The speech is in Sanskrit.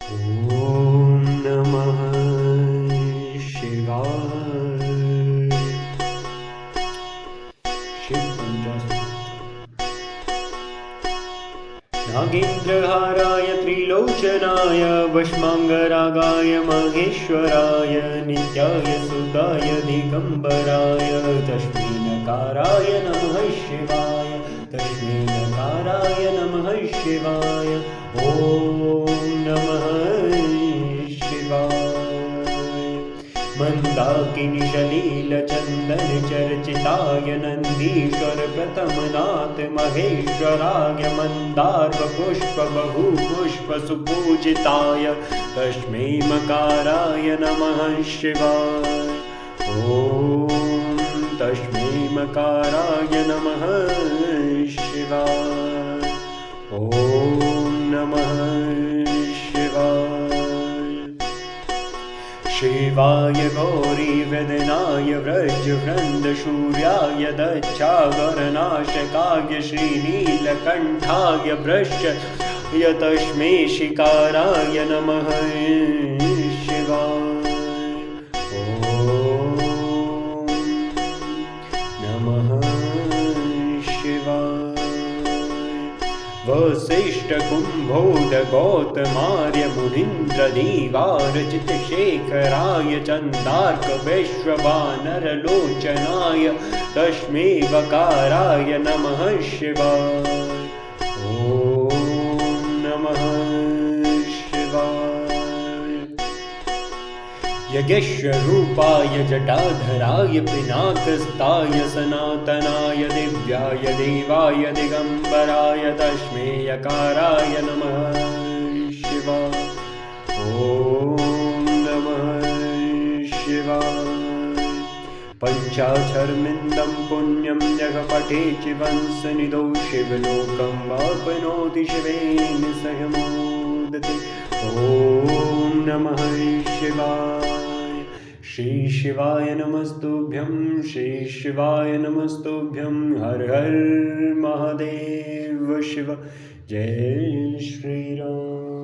ॐ नमः शिवाय। नागेन्द्रहाराय त्रिलोचनाय भस्माङ्गरागाय महेश्वराय नित्याय सुताय दिगम्बराय तस्मै नकाराय नमः शिवाय। तस्मै नकाराय नमः शिवाय। ॐ नमः शिवाय। मन्दाकिनीशलीलचन्दनचर्चिताय नन्दीश्वर प्रथमनाथ महेश्वराय मन्दारपुष्पबहुपुष्पसुपूजिताय तस्मै मकाराय नमः शिवाय। ॐ तस्मै मकाराय नमः शिवाय। ॐ नमः शिवाय। शिवाय गौरीवदनाय व्रजवृन्दसूर्याय दक्षागरनाशकाय श्रीनीलकण्ठाय वृषय तस्मै शिकाराय नमः शिवाय। ॐ नमः शिवाय। वसिष्ठकुम्भोदगौतमार्य मुनीन्द्रदेवार्चितशेखराय चन्दार्कवैश्ववानरलोचनाय तस्मै वकाराय नमः शिवाय। ॐ नमः शिवाय। यज्ञेश्वरूपाय जटाधराय पिनाकस्ताय सनातनाय दिव्याय देवाय दिगम्बराय तस्मै यकाराय नमः शिवाय। ॐ नमः शिवाय। पञ्चाक्षरमिन्दं पुण्यं यः पठेत् चिवंसनिधौ शिवलोकं वाप्नोति शिवेन सह मोदते। ॐ नमः शिवाय। श्री शिवाय नमस्तुभ्यं श्री शिवाय नमस्तुभ्यं हर हर महादेव शिव। जय श्री राम।